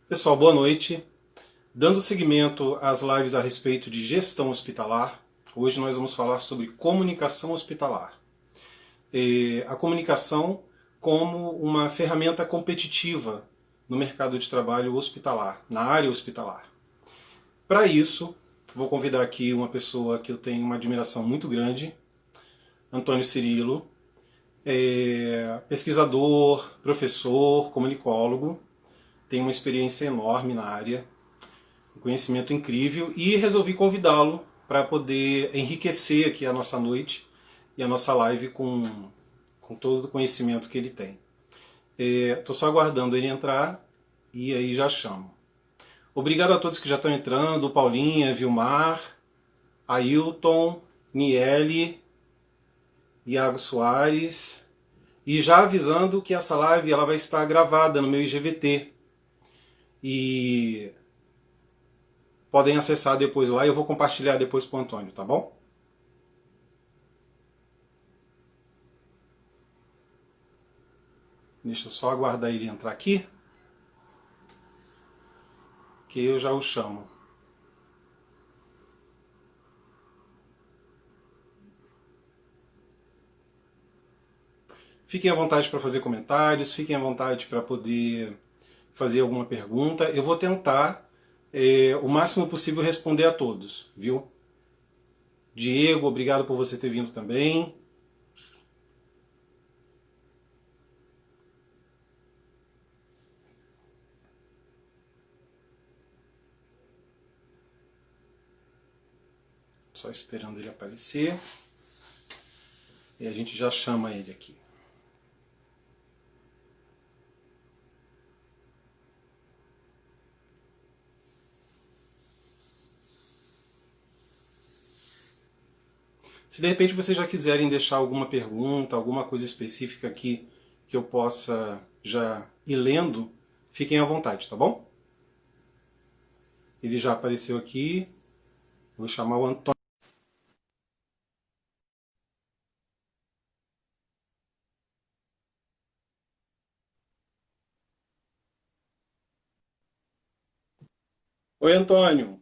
Pessoal, boa noite. Dando seguimento às lives a respeito de gestão hospitalar, hoje nós vamos falar sobre comunicação hospitalar. A comunicação como uma ferramenta competitiva no mercado de trabalho hospitalar, na área hospitalar. Para isso, vou convidar aqui uma pessoa que eu tenho uma admiração muito grande, Antônio Cirilo, pesquisador, professor, comunicólogo, tem uma experiência enorme na área, um conhecimento incrível e resolvi convidá-lo para poder enriquecer aqui a nossa noite e a nossa live com todo o conhecimento que ele tem. Estou só aguardando ele entrar e aí já chamo. Obrigado a todos que já estão entrando, Paulinha, Vilmar, Ailton, Niele, Iago Soares. E já avisando que essa live ela vai estar gravada no meu IGVT. E podem acessar depois lá e eu vou compartilhar depois com o Antônio, tá bom? Deixa eu só aguardar ele entrar aqui, que eu já o chamo. Fiquem à vontade para fazer comentários, fiquem à vontade para poder fazer alguma pergunta. Eu vou tentar o máximo possível responder a todos, viu? Diego, obrigado por você ter vindo também. Só esperando ele aparecer. E a gente já chama ele aqui. Se de repente vocês já quiserem deixar alguma pergunta, alguma coisa específica aqui que eu possa já ir lendo, fiquem à vontade, tá bom? Ele já apareceu aqui. Vou chamar o Antônio. Oi, Antônio.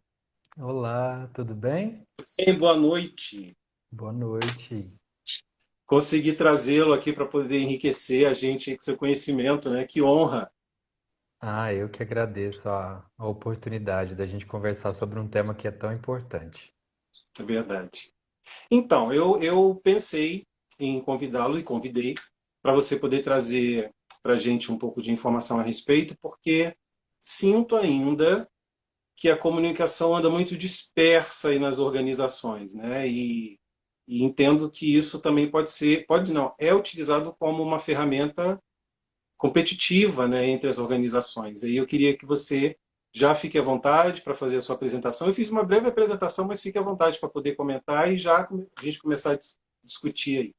Olá, tudo bem? Bem, boa noite. Boa noite. Consegui trazê-lo aqui para poder enriquecer a gente com seu conhecimento, né? Que honra, Eu que agradeço a oportunidade da gente conversar sobre um tema que é tão importante. é verdade. Então, eu pensei em convidá-lo e convidei para você poder trazer para a gente um pouco de informação a respeito, porque sinto ainda que a comunicação anda muito dispersa aí nas organizações, né? E entendo que isso também pode ser, pode não, é utilizado como uma ferramenta competitiva, né, entre as organizações. E eu queria que você já fique à vontade para fazer a sua apresentação. Eu fiz uma breve apresentação, mas fique à vontade para poder comentar e já a gente começar a discutir aí.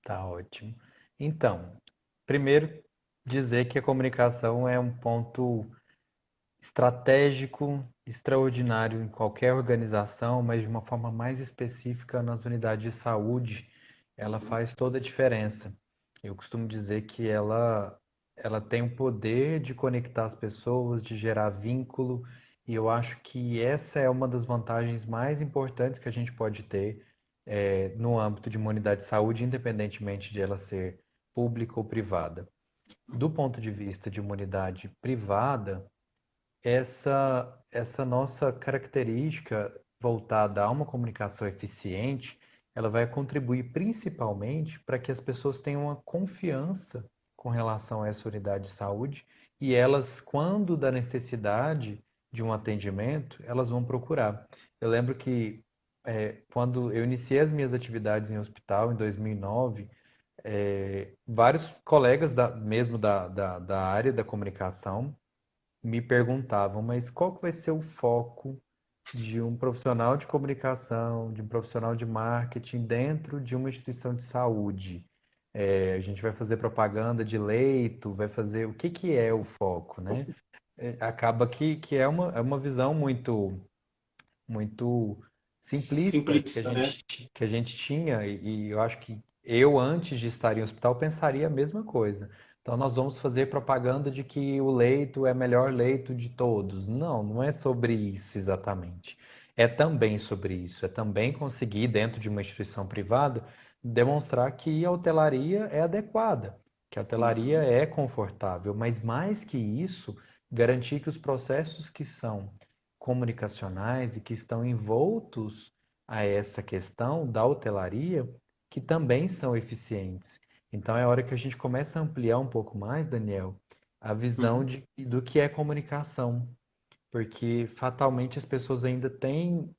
Tá ótimo. Então, primeiro dizer que a comunicação é um ponto estratégico, extraordinário em qualquer organização, mas de uma forma mais específica nas unidades de saúde, ela faz toda a diferença. Eu costumo dizer que ela tem o poder de conectar as pessoas, de gerar vínculo, e eu acho que essa é uma das vantagens mais importantes que a gente pode ter no âmbito de uma unidade de saúde, independentemente de ela ser pública ou privada. Do ponto de vista de uma unidade privada, essa nossa característica voltada a uma comunicação eficiente, ela vai contribuir principalmente para que as pessoas tenham uma confiança com relação a essa unidade de saúde e elas, quando da necessidade de um atendimento, elas vão procurar. Eu lembro que quando eu iniciei as minhas atividades em hospital em 2009, vários colegas mesmo da área da comunicação me perguntavam, mas qual que vai ser o foco de um profissional de comunicação, de um profissional de marketing dentro de uma instituição de saúde? A gente vai fazer propaganda de leito, vai fazer o que que é o foco, né? Acaba que é uma visão muito simplista Simplista, né? que a gente tinha, e eu acho que eu, antes de estar em hospital, pensaria a mesma coisa. Então, nós vamos fazer propaganda de que o leito é o melhor leito de todos. Não, não é sobre isso exatamente. É também sobre isso. É também conseguir, dentro de uma instituição privada, demonstrar que a hotelaria é adequada, que a hotelaria Uhum, é confortável. Mas, mais que isso, garantir que os processos que são comunicacionais e que estão envoltos a essa questão da hotelaria, que também são eficientes. Então é hora que a gente começa a ampliar um pouco mais, Daniel, a visão uhum, do que é comunicação, porque fatalmente as pessoas ainda têm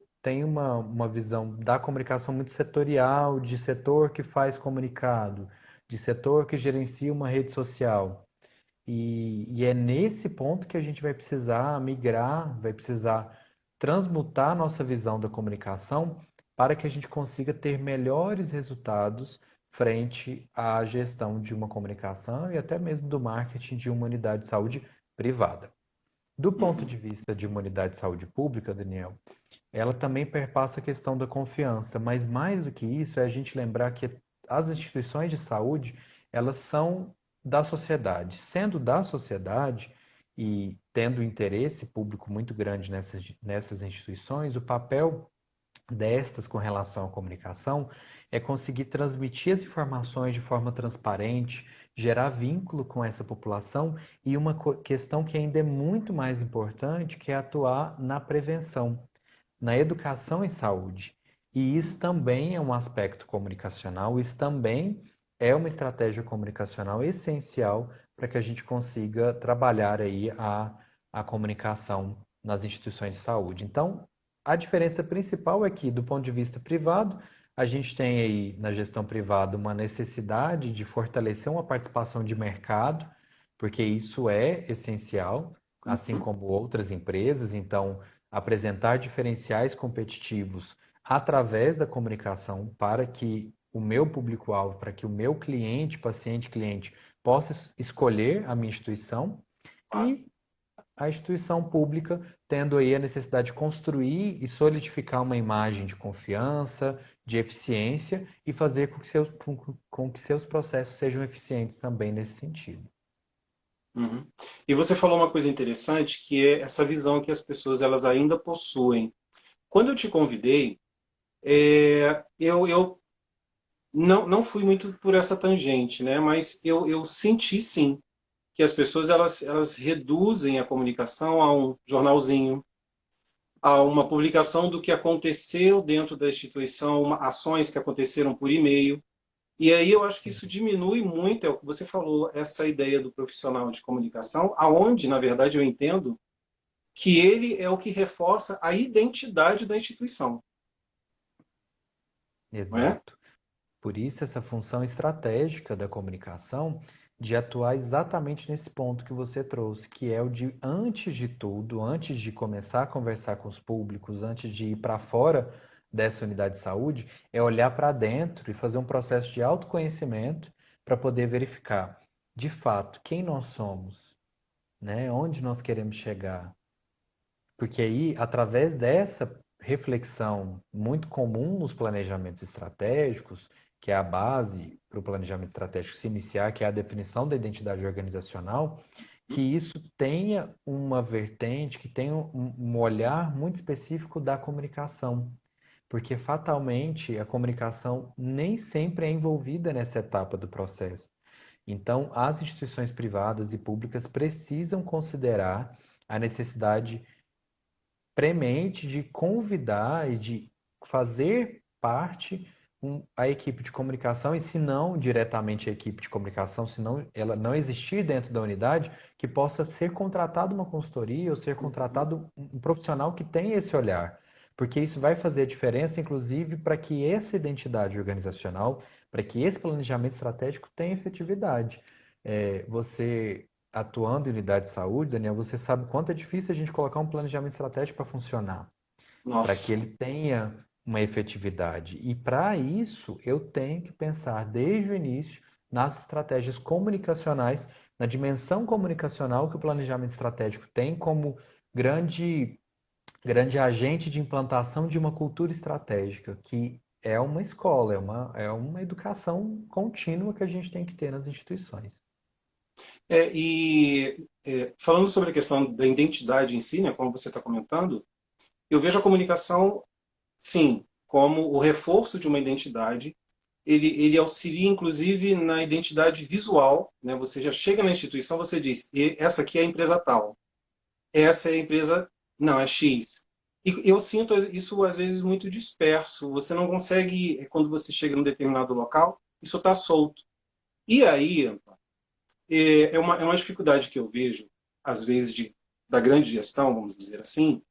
uma visão da comunicação muito setorial, de setor que faz comunicado, de setor que gerencia uma rede social. E é nesse ponto que a gente vai precisar migrar, vai precisar transmutar a nossa visão da comunicação para que a gente consiga ter melhores resultados frente à gestão de uma comunicação e até mesmo do marketing de uma unidade de saúde privada. Do ponto uhum, de vista de uma unidade de saúde pública, Daniel, ela também perpassa a questão da confiança, mas mais do que isso é a gente lembrar que as instituições de saúde, elas são da sociedade. Sendo da sociedade e tendo interesse público muito grande nessas instituições, o papel destas com relação à comunicação é conseguir transmitir as informações de forma transparente, gerar vínculo com essa população e uma questão que ainda é muito mais importante, que é atuar na prevenção, na educação em saúde. E isso também é um aspecto comunicacional, isso também é uma estratégia comunicacional essencial para que a gente consiga trabalhar aí a comunicação nas instituições de saúde. Então, a diferença principal é que, do ponto de vista privado, a gente tem aí na gestão privada uma necessidade de fortalecer uma participação de mercado, porque isso é essencial, assim uhum. como outras empresas. Então, apresentar diferenciais competitivos através da comunicação para que o meu público-alvo, para que o meu cliente, paciente, cliente, possa escolher a minha instituição Claro. e a instituição pública tendo aí a necessidade de construir e solidificar uma imagem de confiança, de eficiência e fazer com que seus processos sejam eficientes também nesse sentido. Uhum. E você falou uma coisa interessante, que é essa visão que as pessoas elas ainda possuem. Quando eu te convidei, eu não fui muito por essa tangente, né? Mas eu senti sim que as pessoas elas reduzem a comunicação a um jornalzinho, a uma publicação do que aconteceu dentro da instituição, ações que aconteceram por e-mail. E aí eu acho que isso diminui muito, é o que você falou, essa ideia do profissional de comunicação, aonde, na verdade, eu entendo que ele é o que reforça a identidade da instituição, não é? Exato. Por isso, essa função estratégica da comunicação de atuar exatamente nesse ponto que você trouxe, que é o de, antes de tudo, antes de começar a conversar com os públicos, antes de ir para fora dessa unidade de saúde, é olhar para dentro e fazer um processo de autoconhecimento para poder verificar, de fato, quem nós somos, né? Onde nós queremos chegar, porque aí, através dessa reflexão muito comum nos planejamentos estratégicos, que é a base para o planejamento estratégico se iniciar, que é a definição da identidade organizacional, que isso tenha uma vertente, que tenha um olhar muito específico da comunicação. Porque fatalmente a comunicação nem sempre é envolvida nessa etapa do processo. Então, as instituições privadas e públicas precisam considerar a necessidade premente de convidar e de fazer parte a equipe de comunicação, e se não diretamente a equipe de comunicação, se não, ela não existir dentro da unidade, que possa ser contratado uma consultoria ou ser Uhum. contratado um profissional que tenha esse olhar. Porque isso vai fazer a diferença, inclusive, para que essa identidade organizacional, para que esse planejamento estratégico tenha efetividade. Você atuando em unidade de saúde, Daniel, você sabe quanto é difícil a gente colocar um planejamento estratégico para funcionar, para que Nossa. ele tenha uma efetividade. E para isso, eu tenho que pensar desde o início nas estratégias comunicacionais, na dimensão comunicacional que o planejamento estratégico tem como grande, grande agente de implantação de uma cultura estratégica, que é uma escola, é uma educação contínua que a gente tem que ter nas instituições. Falando sobre a questão da identidade em si, né, como você está comentando, eu vejo a comunicação, sim, como o reforço de uma identidade. Ele auxilia, inclusive, na identidade visual. Né? Você já chega na instituição, você diz, essa aqui é a empresa tal, essa é a empresa, não, é X. E eu sinto isso, às vezes, muito disperso. Você não consegue, quando você chega num determinado local, isso está solto. E aí, é uma dificuldade que eu vejo, às vezes, da grande gestão, vamos dizer assim,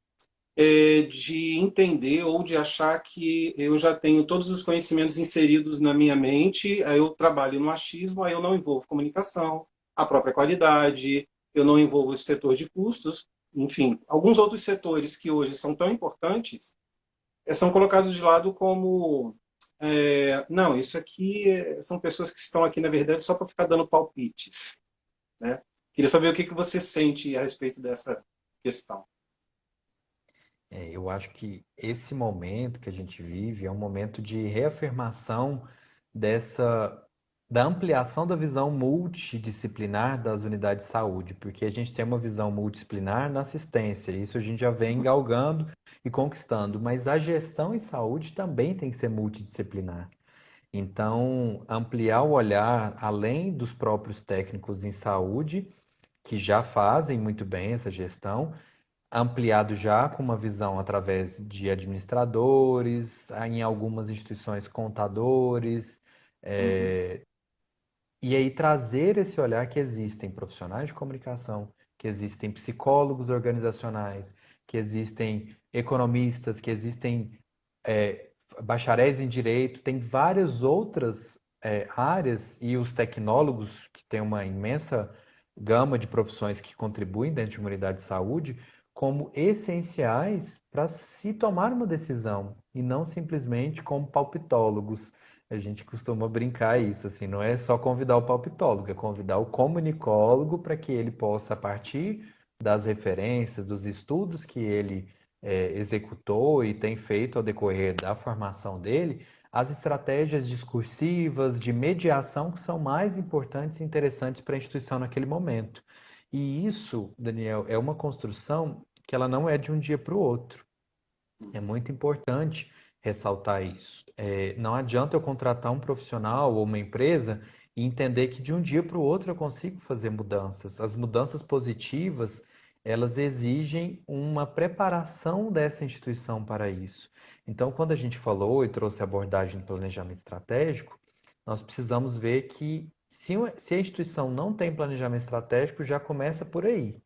de entender ou de achar que eu já tenho todos os conhecimentos inseridos na minha mente, aí eu trabalho no achismo, aí eu não envolvo comunicação, a própria qualidade, eu não envolvo o setor de custos, enfim, alguns outros setores que hoje são tão importantes, são colocados de lado como não, isso aqui são pessoas que estão aqui, na verdade, só para ficar dando palpites. Né? Queria saber o que você sente a respeito dessa questão. Eu acho que esse momento que a gente vive é um momento de reafirmação dessa da ampliação da visão multidisciplinar das unidades de saúde, porque a gente tem uma visão multidisciplinar na assistência, isso a gente já vem galgando e conquistando, mas a gestão em saúde também tem que ser multidisciplinar. Então, ampliar o olhar além dos próprios técnicos em saúde, que já fazem muito bem essa gestão, ampliado já com uma visão através de administradores, em algumas instituições contadores, Uhum. e aí trazer esse olhar que existem profissionais de comunicação, que existem psicólogos organizacionais, que existem economistas, que existem é, bacharéis em direito, tem várias outras áreas e os tecnólogos, que têm uma imensa gama de profissões que contribuem dentro de uma unidade de saúde, como essenciais para se tomar uma decisão e não simplesmente como palpitólogos. A gente costuma brincar isso, assim, não é só convidar o palpitólogo, é convidar o comunicólogo para que ele possa, a partir das referências, dos estudos que ele executou e tem feito ao decorrer da formação dele, as estratégias discursivas de mediação que são mais importantes e interessantes para a instituição naquele momento. E isso, Daniel, é uma construção que ela não é de um dia para o outro. É muito importante ressaltar isso. Não adianta eu contratar um profissional ou uma empresa e entender que de um dia para o outro eu consigo fazer mudanças. As mudanças positivas, elas exigem uma preparação dessa instituição para isso. Então, quando a gente falou e trouxe a abordagem do planejamento estratégico, nós precisamos ver que se a instituição não tem planejamento estratégico, já começa por aí.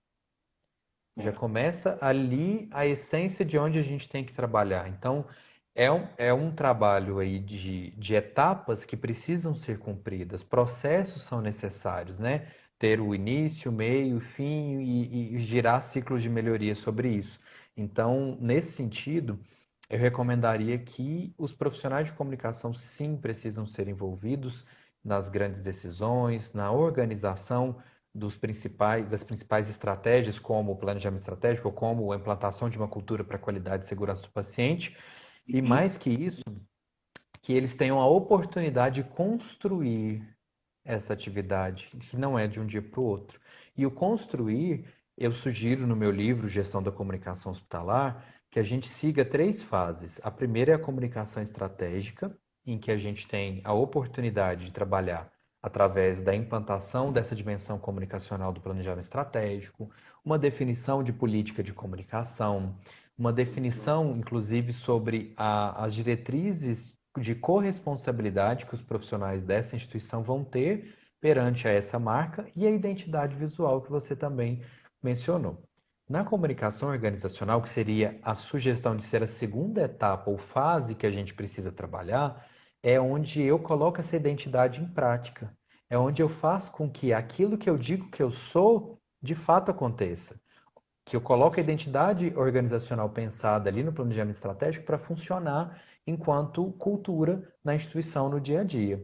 Já É. começa ali a essência de onde a gente tem que trabalhar. Então, é um trabalho aí de etapas que precisam ser cumpridas. Processos são necessários, né? Ter o início, meio, fim e girar ciclos de melhoria sobre isso. Então, nesse sentido, eu recomendaria que os profissionais de comunicação sim precisam ser envolvidos nas grandes decisões, na organização das principais estratégias, como o planejamento estratégico, ou como a implantação de uma cultura para a qualidade e segurança do paciente, e Uhum. mais que isso, que eles tenham a oportunidade de construir essa atividade, que não é de um dia para o outro. E o construir, eu sugiro no meu livro Gestão da Comunicação Hospitalar, que a gente siga três fases. A primeira é a comunicação estratégica, em que a gente tem a oportunidade de trabalhar através da implantação dessa dimensão comunicacional do planejamento estratégico, uma definição de política de comunicação, uma definição, inclusive, sobre as diretrizes de corresponsabilidade que os profissionais dessa instituição vão ter perante a essa marca e a identidade visual que você também mencionou. Na comunicação organizacional, que seria a sugestão de ser a segunda etapa ou fase que a gente precisa trabalhar, é onde eu coloco essa identidade em prática. É onde eu faço com que aquilo que eu digo que eu sou, de fato aconteça. Que eu coloco a identidade organizacional pensada ali no planejamento estratégico para funcionar enquanto cultura na instituição no dia a dia.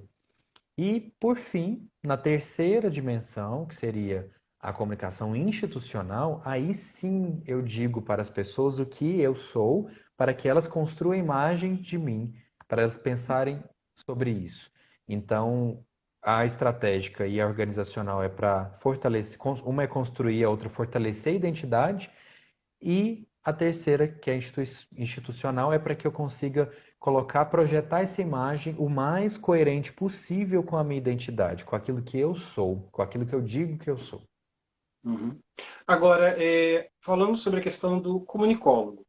E, por fim, na terceira dimensão, que seria a comunicação institucional, aí sim eu digo para as pessoas o que eu sou, para que elas construam a imagem de mim, para elas pensarem sobre isso. Então, a estratégica e a organizacional é para fortalecer, uma é construir, a outra fortalecer a identidade, e a terceira, que é institucional, é para que eu consiga colocar, projetar essa imagem o mais coerente possível com a minha identidade, com aquilo que eu sou, com aquilo que eu digo que eu sou. Uhum. Agora, falando sobre a questão do comunicólogo,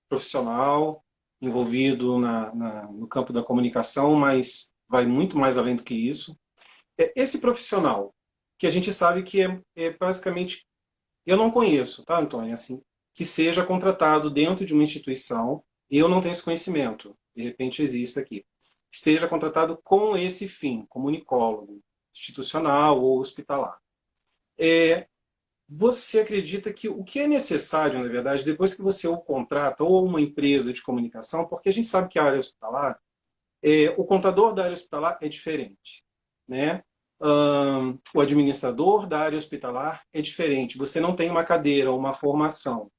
profissional, envolvido no campo da comunicação, mas vai muito mais além do que isso. Esse profissional, que a gente sabe que é basicamente, eu não conheço, tá, Antônio, assim, que seja contratado dentro de uma instituição, eu não tenho esse conhecimento, de repente existe aqui, esteja contratado com esse fim, comunicólogo, institucional ou hospitalar. Você acredita que o que é necessário, na verdade, depois que você o contrata ou uma empresa de comunicação, porque a gente sabe que a área hospitalar, o contador da área hospitalar é diferente, né? O administrador da área hospitalar é diferente. Você não tem uma cadeira, uma formação.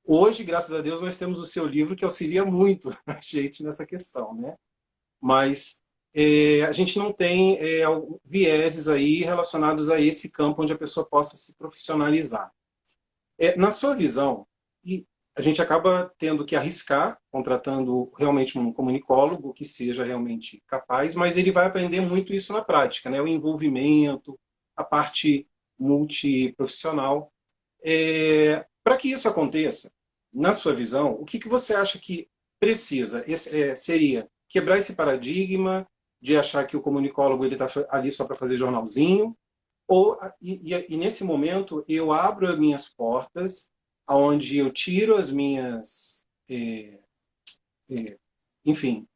Hoje, graças a Deus, nós temos o seu livro que auxilia muito a gente nessa questão, né? Mas a gente não tem vieses aí relacionados a esse campo onde a pessoa possa se profissionalizar. Na sua visão, e a gente acaba tendo que arriscar, contratando realmente um comunicólogo que seja realmente capaz, mas ele vai aprender muito isso na prática, né? O envolvimento, a parte multiprofissional. Para que isso aconteça, na sua visão, o que você acha que precisa? Seria quebrar esse paradigma de achar que o comunicólogo ele está ali só para fazer jornalzinho, e nesse momento eu abro as minhas portas, aonde eu tiro as minhas, enfim,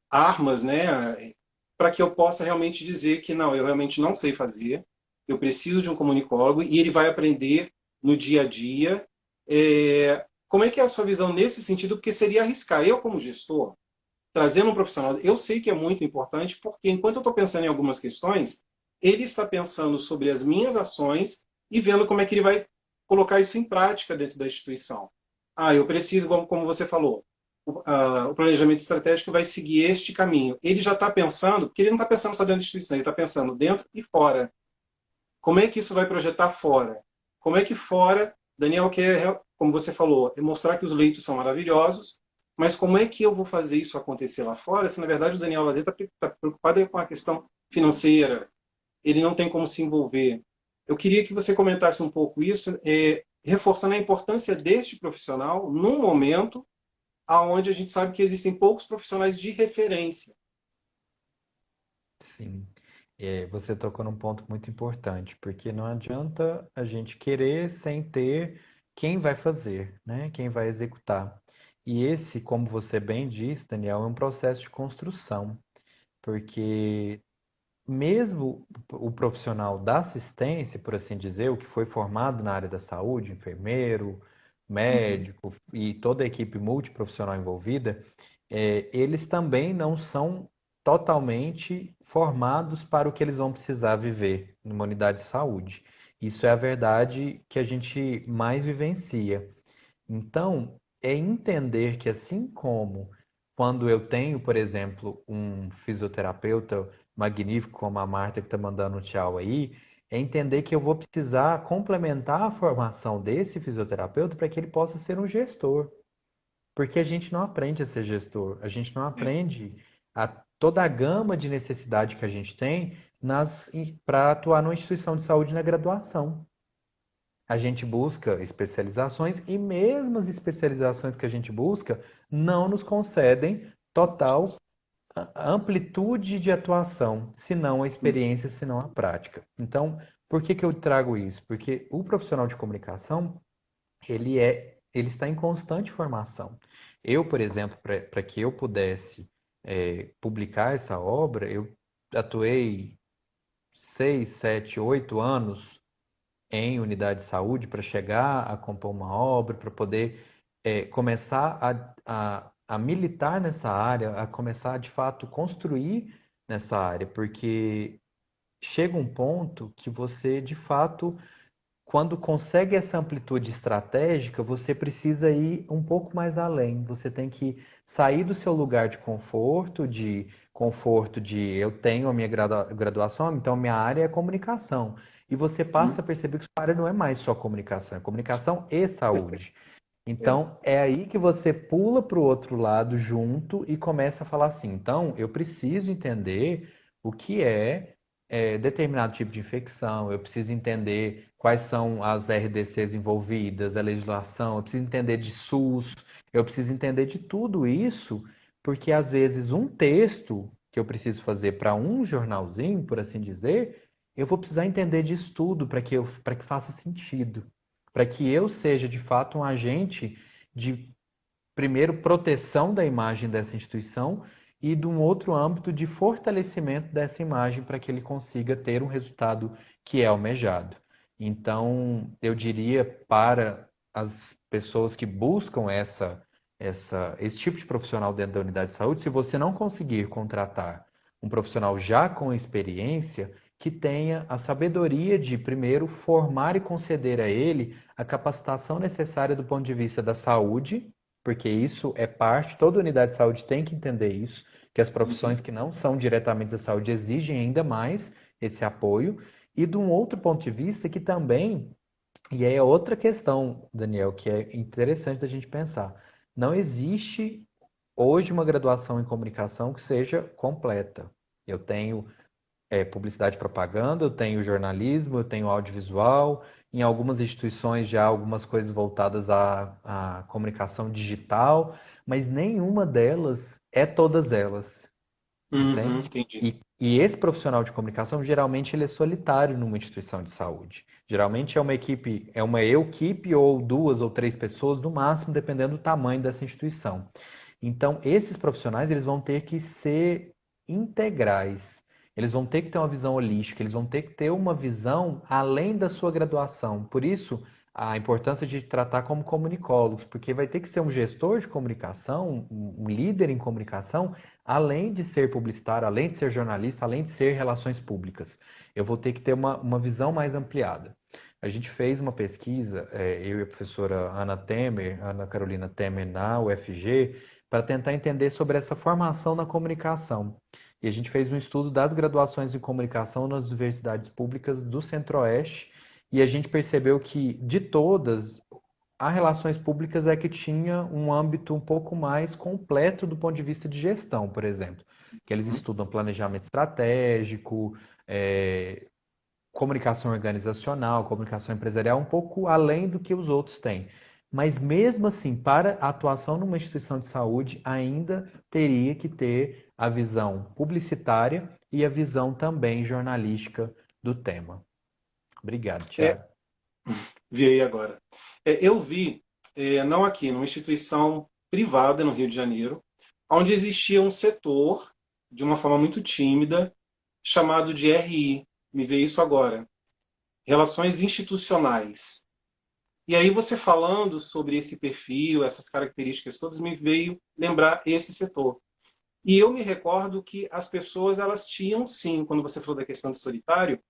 armas, né, para que eu possa realmente dizer que não, eu realmente não sei fazer, eu preciso de um comunicólogo e ele vai aprender no dia a dia. Como é que é a sua visão nesse sentido? Porque seria arriscar. Eu, como gestor, trazendo um profissional, eu sei que é muito importante, porque enquanto eu estou pensando em algumas questões, ele está pensando sobre as minhas ações e vendo como é que ele vai colocar isso em prática dentro da instituição. Eu preciso, como você falou, o planejamento estratégico vai seguir este caminho. Ele já está pensando, porque ele não está pensando só dentro da instituição, ele está pensando dentro e fora. Como é que isso vai projetar fora? Como é que fora, Daniel quer, como você falou, é mostrar que os leitos são maravilhosos, mas como é que eu vou fazer isso acontecer lá fora, se na verdade o Daniel lá dentro está preocupado com a questão financeira, ele não tem como se envolver. Eu queria que você comentasse um pouco isso, reforçando a importância deste profissional num momento onde a gente sabe que existem poucos profissionais de referência. Sim. Você tocou num ponto muito importante, porque não adianta a gente querer sem ter quem vai fazer, né? Quem vai executar. E esse, como você bem disse, Daniel, é um processo de construção, porque mesmo o profissional da assistência, por assim dizer, o que foi formado na área da saúde, enfermeiro, Uhum. médico e toda a equipe multiprofissional envolvida, eles também não são totalmente formados para o que eles vão precisar viver numa unidade de saúde. Isso é a verdade que a gente mais vivencia. Então, é entender que assim como quando eu tenho, por exemplo, um fisioterapeuta magnífico como a Marta que está mandando um tchau aí, é entender que eu vou precisar complementar a formação desse fisioterapeuta para que ele possa ser um gestor. Porque a gente não aprende a ser gestor, a gente não É. aprende toda a gama de necessidade que a gente tem para atuar numa instituição de saúde na graduação. A gente busca especializações e mesmo as especializações que a gente busca não nos concedem total amplitude de atuação, se não a experiência, se não a prática. Então, por que que eu trago isso? Porque o profissional de comunicação, ele está em constante formação. Eu, por exemplo, para que eu pudesse publicar essa obra, eu atuei 6, 7, 8 anos em unidade de saúde para chegar a compor uma obra, para poder começar a militar nessa área, a começar de fato construir nessa área, porque chega um ponto que você de fato quando consegue essa amplitude estratégica, você precisa ir um pouco mais além. Você tem que sair do seu lugar de eu tenho a minha graduação, então minha área é comunicação. E você passa a perceber que sua área não é mais só comunicação, é comunicação e saúde. É. Então, é aí que você pula para o outro lado junto e começa a falar assim: então, eu preciso entender o que é determinado tipo de infecção, eu preciso entender quais são as RDCs envolvidas, a legislação, eu preciso entender de SUS, eu preciso entender de tudo isso, porque às vezes um texto que eu preciso fazer para um jornalzinho, por assim dizer, eu vou precisar entender disso tudo para que faça sentido, para que eu seja de fato um agente de, primeiro, proteção da imagem dessa instituição e de um outro âmbito de fortalecimento dessa imagem para que ele consiga ter um resultado que é almejado. Então, eu diria para as pessoas que buscam esse tipo de profissional dentro da unidade de saúde, se você não conseguir contratar um profissional já com experiência, que tenha a sabedoria de, primeiro, formar e conceder a ele a capacitação necessária do ponto de vista da saúde, porque isso é parte, toda unidade de saúde tem que entender isso, que as profissões que não são diretamente da saúde exigem ainda mais esse apoio, e de um outro ponto de vista que também, e aí é outra questão, Daniel, que é interessante da gente pensar, não existe hoje uma graduação em comunicação que seja completa. Eu tenho publicidade e propaganda, eu tenho jornalismo, eu tenho audiovisual, em algumas instituições já algumas coisas voltadas à comunicação digital, mas nenhuma delas é todas elas, Uhum, entende? entendi. E esse profissional de comunicação, geralmente, ele é solitário numa instituição de saúde. Geralmente é uma equipe ou duas ou três pessoas, no máximo, dependendo do tamanho dessa instituição. Então, esses profissionais, eles vão ter que ser integrais. Eles vão ter que ter uma visão holística, eles vão ter que ter uma visão além da sua graduação. Por isso, a importância de tratar como comunicólogos, porque vai ter que ser um gestor de comunicação, um líder em comunicação, além de ser publicitário, além de ser jornalista, além de ser relações públicas. Eu vou ter que ter uma visão mais ampliada. A gente fez uma pesquisa, eu e a professora Ana Carolina Temer, na UFG, para tentar entender sobre essa formação na comunicação. E a gente fez um estudo das graduações em comunicação nas universidades públicas do Centro-Oeste, e a gente percebeu que, de todas, a relações públicas é que tinha um âmbito um pouco mais completo do ponto de vista de gestão, por exemplo. Que eles estudam planejamento estratégico, é, comunicação organizacional, comunicação empresarial, um pouco além do que os outros têm. Mas mesmo assim, para a atuação numa instituição de saúde, ainda teria que ter a visão publicitária e a visão também jornalística do tema. Obrigado, É, Tiago. vi aí agora. Eu vi, não aqui, numa instituição privada no Rio de Janeiro, onde existia um setor, de uma forma muito tímida, chamado de RI. Me veio isso agora. Relações institucionais. E aí você falando sobre esse perfil, essas características todas, me veio lembrar esse setor. E eu me recordo que as pessoas, elas tinham sim, quando você falou da questão de solitário,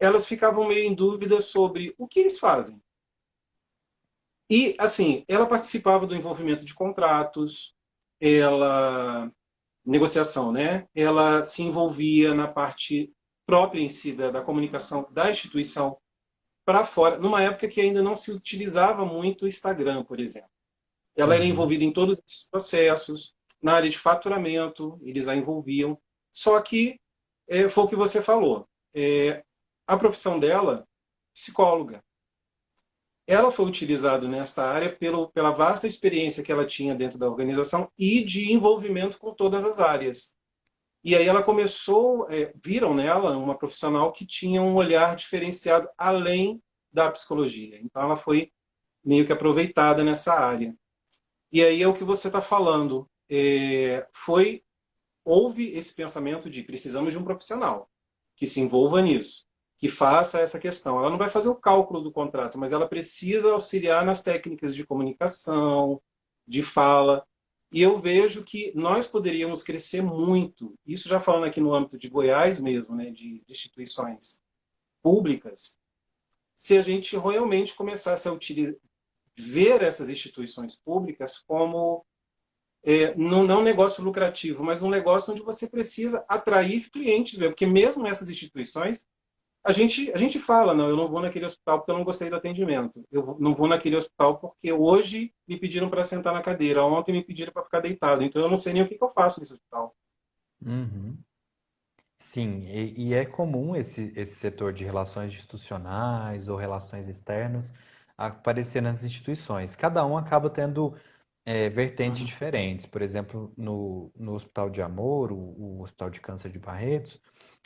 elas ficavam meio em dúvida sobre o que eles fazem. E, assim, ela participava do envolvimento de contratos, ela negociação, né? Ela se envolvia na parte própria em si da comunicação da instituição para fora, numa época que ainda não se utilizava muito o Instagram, por exemplo. Ela era Uhum. envolvida em todos esses processos, na área de faturamento, eles a envolviam. Só que foi o que você falou. A profissão dela, psicóloga. Ela foi utilizada nesta área pela vasta experiência que ela tinha dentro da organização e de envolvimento com todas as áreas. E aí ela começou, viram nela uma profissional que tinha um olhar diferenciado além da psicologia. Então ela foi meio que aproveitada nessa área. E aí é o que você está falando. Houve esse pensamento de precisamos de um profissional que se envolva nisso, que faça essa questão. Ela não vai fazer o cálculo do contrato, mas ela precisa auxiliar nas técnicas de comunicação, de fala. E eu vejo que nós poderíamos crescer muito, isso já falando aqui no âmbito de Goiás mesmo, né, de instituições públicas, se a gente realmente começasse a ver essas instituições públicas como não um negócio lucrativo, mas um negócio onde você precisa atrair clientes, porque mesmo essas instituições, a gente fala, não, eu não vou naquele hospital porque eu não gostei do atendimento. Eu não vou naquele hospital porque hoje me pediram para sentar na cadeira, ontem me pediram para ficar deitado, então eu não sei nem o que eu faço nesse hospital. Uhum. Sim, e é comum esse setor de relações institucionais ou relações externas aparecer nas instituições. Cada um acaba tendo vertentes Uhum. diferentes. Por exemplo, no Hospital de Amor, o Hospital de Câncer de Barretos,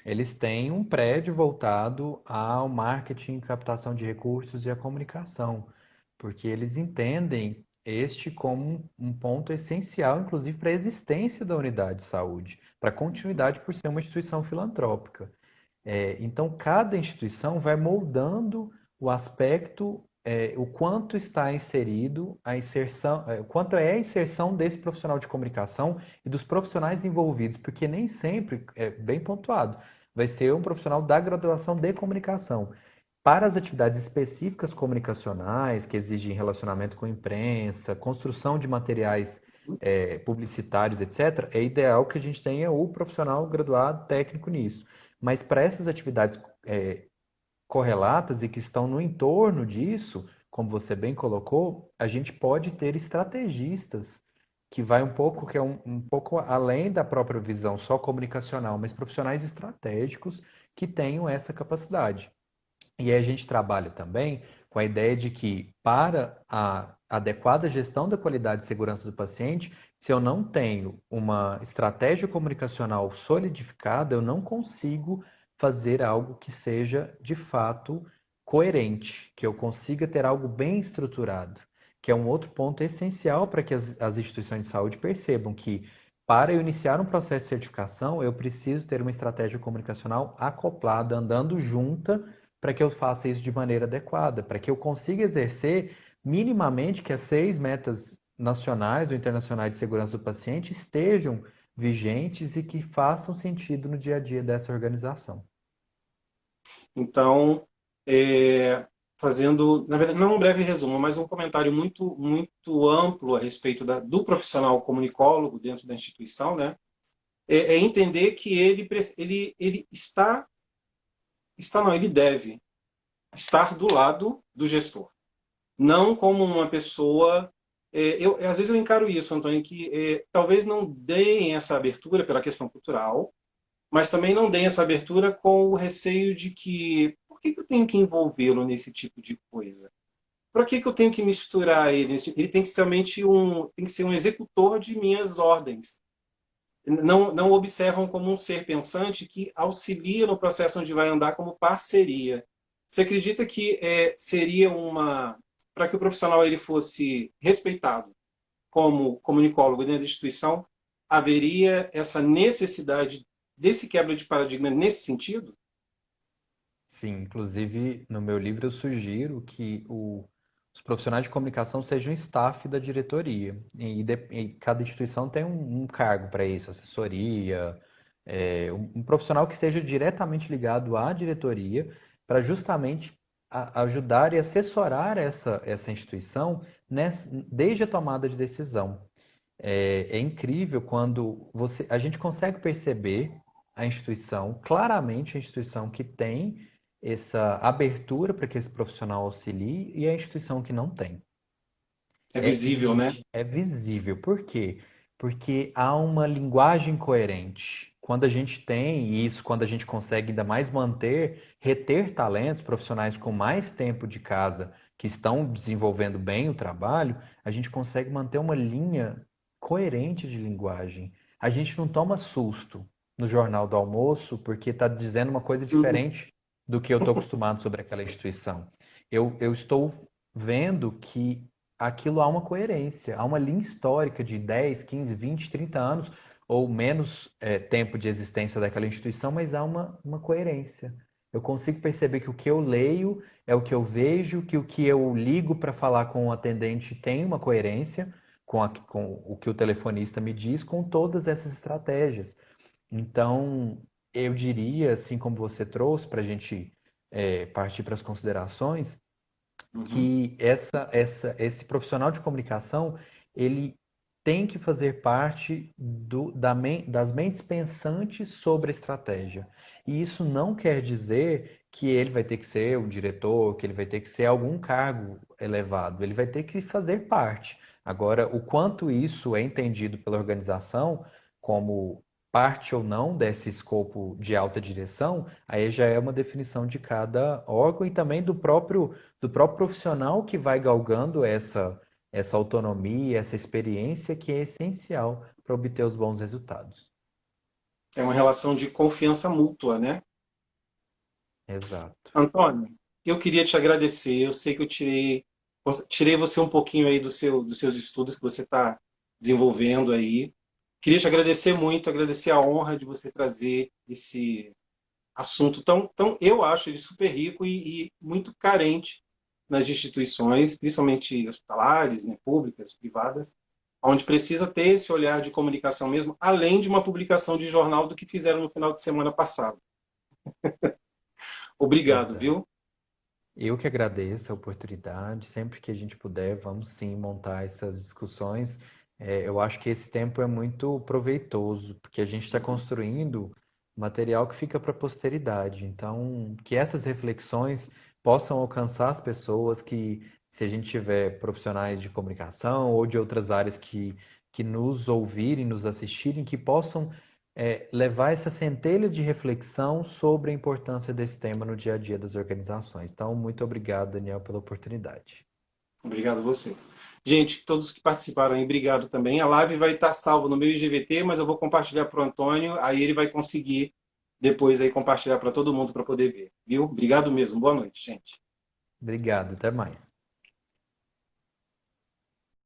eles têm um prédio voltado ao marketing, captação de recursos e à comunicação, porque eles entendem este como um ponto essencial, inclusive, para a existência da unidade de saúde, para a continuidade por ser uma instituição filantrópica. Então, cada instituição vai moldando o aspecto, o quanto está inserido a inserção, o quanto é a inserção desse profissional de comunicação e dos profissionais envolvidos, porque nem sempre, é bem pontuado, vai ser um profissional da graduação de comunicação. Para as atividades específicas comunicacionais, que exigem relacionamento com a imprensa, construção de materiais publicitários, etc., é ideal que a gente tenha o profissional graduado técnico nisso. Mas para essas atividades correlatas e que estão no entorno disso, como você bem colocou, a gente pode ter estrategistas que vai um pouco, que é um pouco além da própria visão só comunicacional, mas profissionais estratégicos que tenham essa capacidade. E aí a gente trabalha também com a ideia de que, para a adequada gestão da qualidade e segurança do paciente, se eu não tenho uma estratégia comunicacional solidificada, eu não consigo fazer algo que seja de fato coerente, que eu consiga ter algo bem estruturado, que é um outro ponto essencial para que as instituições de saúde percebam que, para eu iniciar um processo de certificação, eu preciso ter uma estratégia comunicacional acoplada, andando junta para que eu faça isso de maneira adequada, para que eu consiga exercer minimamente que as 6 metas nacionais ou internacionais de segurança do paciente estejam vigentes e que façam sentido no dia a dia dessa organização. Então, fazendo, na verdade, não um breve resumo, mas um comentário muito, muito amplo a respeito do profissional comunicólogo dentro da instituição, né? É entender que ele não, ele deve estar do lado do gestor, não como uma pessoa. Às vezes eu encaro isso, Antônio, que talvez não deem essa abertura pela questão cultural, mas também não deem essa abertura com o receio de que por que eu tenho que envolvê-lo nesse tipo de coisa? Por que eu tenho que misturar ele? Ele tem que ser somente tem que ser um executor de minhas ordens. Não observam como um ser pensante que auxilia no processo onde vai andar como parceria. Você acredita que seria para que o profissional ele fosse respeitado como comunicólogo dentro da instituição, haveria essa necessidade desse quebra de paradigma nesse sentido? Sim, inclusive no meu livro eu sugiro que os profissionais de comunicação sejam staff da diretoria. E cada instituição tem um cargo para isso, assessoria, um profissional que esteja diretamente ligado à diretoria para justamente ajudar e assessorar essa instituição desde a tomada de decisão. É incrível quando a gente consegue perceber a instituição, claramente a instituição que tem essa abertura para que esse profissional auxilie e a instituição que não tem. É visível, né? É visível. Por quê? Porque há uma linguagem coerente. Quando a gente tem isso, quando a gente consegue ainda mais reter talentos profissionais com mais tempo de casa que estão desenvolvendo bem o trabalho, a gente consegue manter uma linha coerente de linguagem. A gente não toma susto no jornal do almoço porque está dizendo uma coisa Uhum. diferente do que eu estou acostumado sobre aquela instituição. Eu estou vendo que aquilo há uma coerência, há uma linha histórica de 10, 15, 20, 30 anos ou menos tempo de existência daquela instituição, mas há uma coerência. Eu consigo perceber que o que eu leio é o que eu vejo, que o que eu ligo para falar com o atendente tem uma coerência com o que o telefonista me diz, com todas essas estratégias. Então, eu diria, assim como você trouxe, para a gente partir para as considerações, Uhum. que esse profissional de comunicação, ele tem que fazer parte das mentes pensantes sobre a estratégia. E isso não quer dizer que ele vai ter que ser um diretor, que ele vai ter que ser algum cargo elevado. Ele vai ter que fazer parte. Agora, o quanto isso é entendido pela organização como parte ou não desse escopo de alta direção, aí já é uma definição de cada órgão e também do próprio profissional que vai galgando essa autonomia, essa experiência que é essencial para obter os bons resultados. É uma relação de confiança mútua, né? Exato. Antônio, eu queria te agradecer. Eu sei que eu tirei você um pouquinho aí dos seus estudos que você está desenvolvendo aí. Queria te agradecer muito, agradecer a honra de você trazer esse assunto tão eu acho ele super rico e muito carente nas instituições, principalmente hospitalares, né, públicas, privadas, onde precisa ter esse olhar de comunicação mesmo, além de uma publicação de jornal do que fizeram no final de semana passado. Obrigado, Exato. viu? Eu que agradeço a oportunidade. Sempre que a gente puder, vamos sim montar essas discussões. Eu acho que esse tempo é muito proveitoso, porque a gente está construindo material que fica para a posteridade. Então, que essas reflexões possam alcançar as pessoas, que se a gente tiver profissionais de comunicação ou de outras áreas que nos ouvirem, nos assistirem, que possam levar essa centelha de reflexão sobre a importância desse tema no dia a dia das organizações. Então, muito obrigado, Daniel, pela oportunidade. Obrigado a você. Gente, todos que participaram aí, obrigado também. A live vai estar salva no meu IGVT, mas eu vou compartilhar para o Antônio, aí ele vai conseguir depois aí compartilhar para todo mundo para poder ver, viu? Obrigado mesmo. Boa noite, gente. Obrigado, até mais.